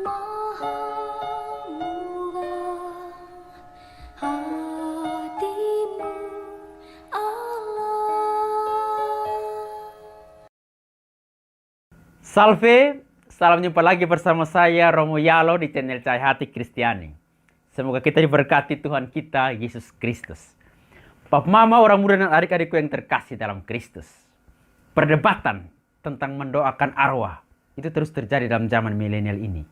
Maha murah hatimu Allah. Salve, salam jumpa lagi bersama saya Romo Yalo di channel Cahaya Hati Kristiani. Semoga kita diberkati Tuhan kita Yesus Kristus. Papa Mama, orang muda dan adik-adikku yang terkasih dalam Kristus. Perdebatan tentang mendoakan arwah itu terus terjadi dalam zaman milenial ini.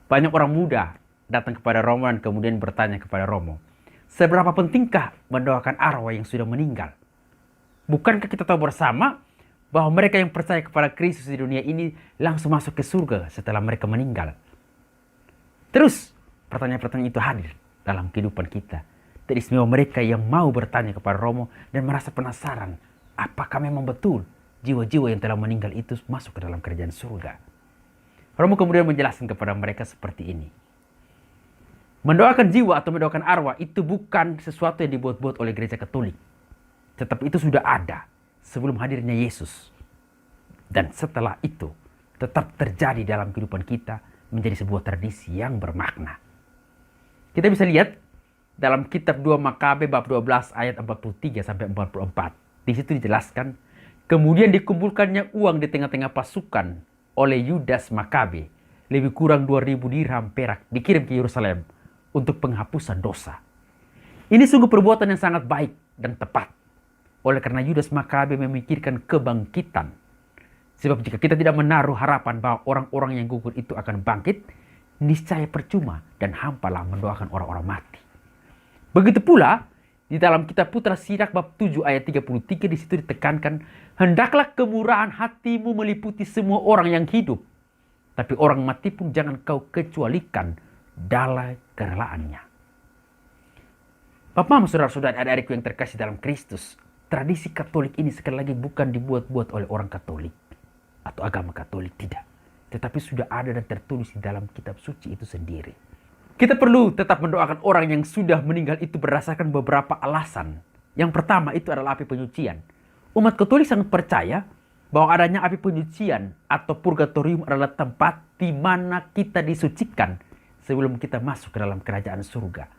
Banyak orang muda datang kepada Romo dan kemudian bertanya kepada Romo, seberapa pentingkah mendoakan arwah yang sudah meninggal? Bukankah kita tahu bersama bahwa mereka yang percaya kepada Kristus di dunia ini langsung masuk ke surga setelah mereka meninggal? Terus pertanyaan-pertanyaan itu hadir dalam kehidupan kita. Teristimewa mereka yang mau bertanya kepada Romo dan merasa penasaran apakah memang betul jiwa-jiwa yang telah meninggal itu masuk ke dalam kerajaan surga. Romo kemudian menjelaskan kepada mereka seperti ini. Mendoakan jiwa atau mendoakan arwah itu bukan sesuatu yang dibuat-buat oleh gereja Katolik. Tetapi itu sudah ada sebelum hadirnya Yesus. Dan setelah itu tetap terjadi dalam kehidupan kita menjadi sebuah tradisi yang bermakna. Kita bisa lihat dalam kitab 2 Makabe bab 12 ayat 43 sampai 44. Di situ dijelaskan, kemudian dikumpulkannya uang di tengah-tengah pasukan oleh Yudas Makabe, lebih kurang 2000 dirham perak dikirim ke Yerusalem untuk penghapusan dosa. Ini sungguh perbuatan yang sangat baik dan tepat. Oleh karena Yudas Makabe memikirkan kebangkitan. Sebab jika kita tidak menaruh harapan bahwa orang-orang yang gugur itu akan bangkit, niscaya percuma dan hampalah mendoakan orang-orang mati. Begitu pula di dalam kitab Putra Sirak bab 7 ayat 33 di situ ditekankan, hendaklah kemurahan hatimu meliputi semua orang yang hidup, tapi orang mati pun jangan kau kecualikan dalam kerelaannya. Bapak, saudara-saudara, adik-adikku yang terkasih dalam Kristus, tradisi Katolik ini sekali lagi bukan dibuat-buat oleh orang Katolik atau agama Katolik, tidak. Tetapi sudah ada dan tertulis di dalam kitab suci itu sendiri. Kita perlu tetap mendoakan orang yang sudah meninggal itu berdasarkan beberapa alasan. Yang pertama itu adalah api penyucian. Umat Katolik sangat percaya bahwa adanya api penyucian atau purgatorium adalah tempat di mana kita disucikan sebelum kita masuk ke dalam kerajaan surga.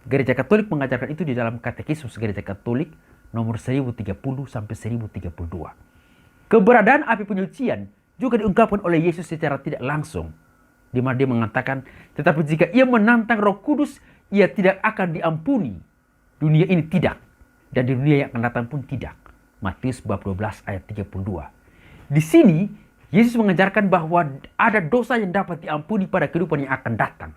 Gereja Katolik mengajarkan itu di dalam Katekismus Gereja Katolik nomor 1030 sampai 1032. Keberadaan api penyucian juga diungkapkan oleh Yesus secara tidak langsung, di mana dia mengatakan, tetapi jika ia menantang Roh Kudus, ia tidak akan diampuni. Dunia ini tidak, dan di dunia yang akan datang pun tidak. Matius bab 12 ayat 32. Di sini Yesus mengajarkan bahwa ada dosa yang dapat diampuni pada kehidupan yang akan datang.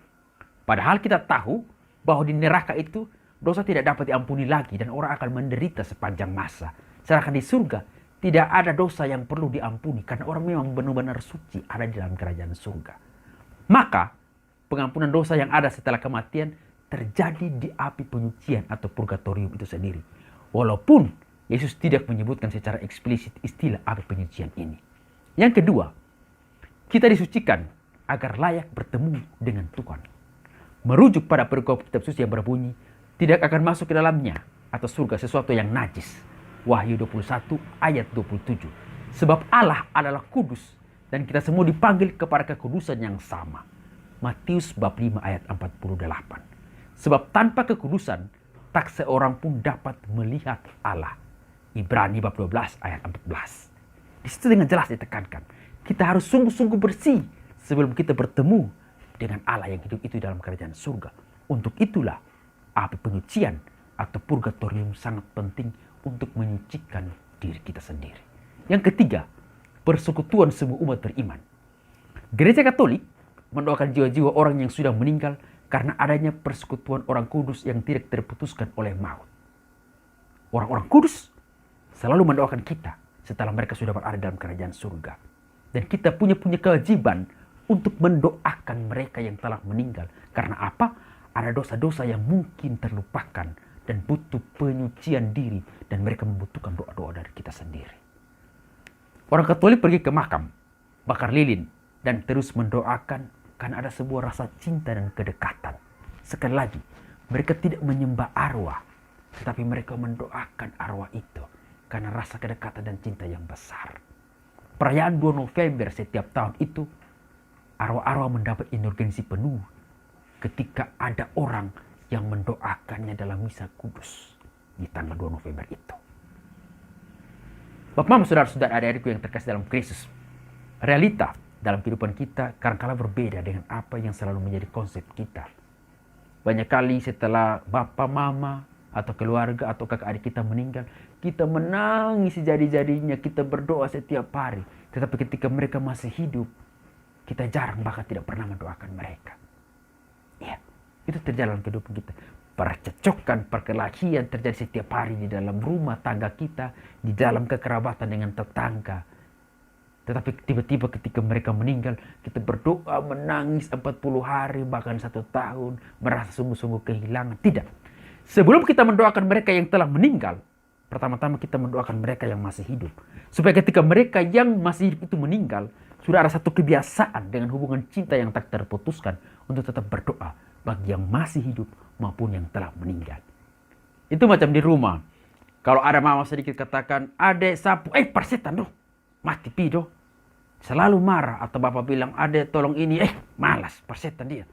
Padahal kita tahu bahwa di neraka itu dosa tidak dapat diampuni lagi dan orang akan menderita sepanjang masa. Sedangkan di surga tidak ada dosa yang perlu diampuni karena orang memang benar-benar suci ada di dalam kerajaan surga. Maka pengampunan dosa yang ada setelah kematian terjadi di api penyucian atau purgatorium itu sendiri. Walaupun Yesus tidak menyebutkan secara eksplisit istilah api penyucian ini. Yang kedua, kita disucikan agar layak bertemu dengan Tuhan. Merujuk pada perikop kitab suci yang berbunyi, tidak akan masuk ke dalamnya atau surga sesuatu yang najis. Wahyu 21 ayat 27. Sebab Allah adalah kudus dan kita semua dipanggil kepada kekudusan yang sama. Matius bab 5 ayat 48. Sebab tanpa kekudusan, tak seorang pun dapat melihat Allah. Ibrani bab 12 ayat 14. Di situ dengan jelas ditekankan, kita harus sungguh-sungguh bersih sebelum kita bertemu dengan Allah yang hidup itu dalam kerajaan surga. Untuk itulah api penyucian atau purgatorium sangat penting untuk menyucikan diri kita sendiri. Yang ketiga, persekutuan semua umat beriman. Gereja Katolik mendoakan jiwa-jiwa orang yang sudah meninggal karena adanya persekutuan orang kudus yang tidak terputuskan oleh maut. Orang-orang kudus selalu mendoakan kita setelah mereka sudah berada dalam kerajaan surga. Dan kita punya kewajiban untuk mendoakan mereka yang telah meninggal. Karena apa? Ada dosa-dosa yang mungkin terlupakan dan butuh penyucian diri dan mereka membutuhkan doa-doa dari kita sendiri. Orang Katolik pergi ke makam, bakar lilin, dan terus mendoakan karena ada sebuah rasa cinta dan kedekatan. Sekali lagi, mereka tidak menyembah arwah, tetapi mereka mendoakan arwah itu karena rasa kedekatan dan cinta yang besar. Perayaan 2 November setiap tahun itu arwah-arwah mendapat indulgensi penuh ketika ada orang yang mendoakannya dalam misa kudus di tanggal 2 November itu. Bapak, Mama, saudara-saudara, adik-adikku yang terkasih dalam Kristus, realita dalam kehidupan kita kadang-kala berbeda dengan apa yang selalu menjadi konsep kita. Banyak kali setelah bapak, mama, atau keluarga, atau kakak adik kita meninggal, kita menangis sejadi-jadinya, kita berdoa setiap hari. Tetapi ketika mereka masih hidup, kita jarang bahkan tidak pernah mendoakan mereka. Ya, itu terjadi dalam kehidupan kita. Percecokan, perkelahian terjadi setiap hari di dalam rumah tangga kita, di dalam kekerabatan dengan tetangga. Tetapi tiba-tiba ketika mereka meninggal, kita berdoa, menangis 40 hari, bahkan 1 tahun, merasa sungguh-sungguh kehilangan. Tidak. Sebelum kita mendoakan mereka yang telah meninggal, pertama-tama kita mendoakan mereka yang masih hidup. Supaya ketika mereka yang masih hidup itu meninggal, sudah ada satu kebiasaan dengan hubungan cinta yang tak terputuskan untuk tetap berdoa bagi yang masih hidup maupun yang telah meninggal. Itu macam di rumah. Kalau ada mama sedikit katakan, adek sapu, persetan doh, mati pido. Selalu marah. Atau bapak bilang, adek tolong ini, malas, persetan dia.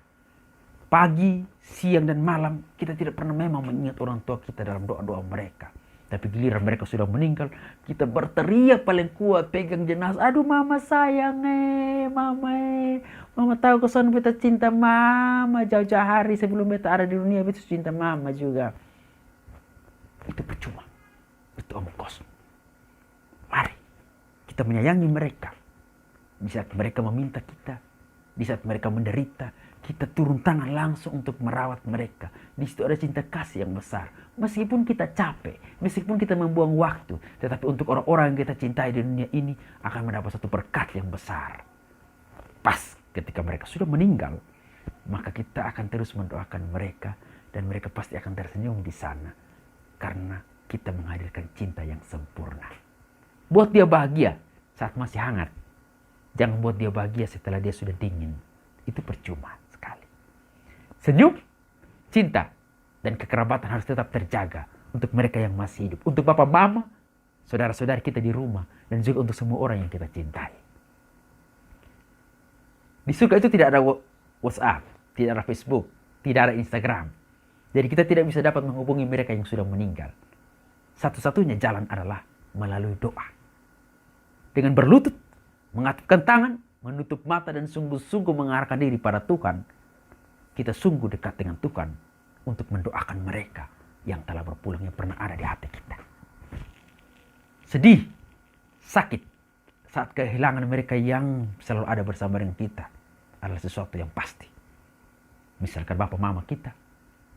Pagi, siang, dan malam kita tidak pernah memang mengingat orang tua kita dalam doa-doa mereka. Tapi giliran mereka sudah meninggal, kita berteriak paling kuat, pegang jenazah. Aduh mama sayang mama tahu kesan beta cinta mama. Jauh-jauh hari sebelum beta ada di dunia, beta cinta mama juga. Itu percuma. Itu omong kosong. Mari kita menyayangi mereka. Di saat mereka meminta kita, di saat mereka menderita, kita turun tangan langsung untuk merawat mereka. Di situ ada cinta kasih yang besar. Meskipun kita capek, meskipun kita membuang waktu, tetapi untuk orang-orang yang kita cintai di dunia ini akan mendapat satu berkat yang besar. Pas ketika mereka sudah meninggal, maka kita akan terus mendoakan mereka dan mereka pasti akan tersenyum di sana karena kita menghadirkan cinta yang sempurna. Buat dia bahagia saat masih hangat. Jangan buat dia bahagia setelah dia sudah dingin. Itu percuma sekali. Senyum, cinta, dan kekerabatan harus tetap terjaga untuk mereka yang masih hidup. Untuk bapak, mama, saudara-saudara kita di rumah, dan juga untuk semua orang yang kita cintai. Di surga itu tidak ada WhatsApp, tidak ada Facebook, tidak ada Instagram. Jadi kita tidak bisa dapat menghubungi mereka yang sudah meninggal. Satu-satunya jalan adalah melalui doa. Dengan berlutut, mengatupkan tangan, menutup mata dan sungguh-sungguh mengarahkan diri pada Tuhan, kita sungguh dekat dengan Tuhan untuk mendoakan mereka yang telah berpulang, yang pernah ada di hati kita. Sedih, sakit saat kehilangan mereka yang selalu ada bersama dengan kita adalah sesuatu yang pasti. Misalkan bapak mama kita,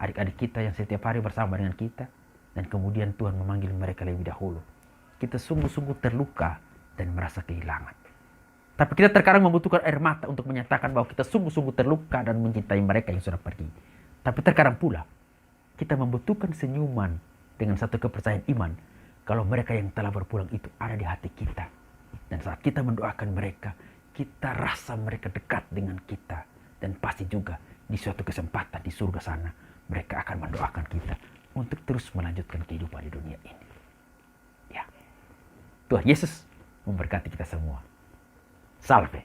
adik-adik kita yang setiap hari bersama dengan kita, dan kemudian Tuhan memanggil mereka lebih dahulu. Kita sungguh-sungguh terluka dan merasa kehilangan. Tapi kita terkadang membutuhkan air mata untuk menyatakan bahwa kita sungguh-sungguh terluka dan mencintai mereka yang sudah pergi. Tapi terkadang pula, kita membutuhkan senyuman dengan satu kepercayaan iman kalau mereka yang telah berpulang itu ada di hati kita. Dan saat kita mendoakan mereka, kita rasa mereka dekat dengan kita. Dan pasti juga di suatu kesempatan di surga sana, mereka akan mendoakan kita untuk terus melanjutkan kehidupan di dunia ini. Ya, Tuhan Yesus memberkati kita semua. Salve.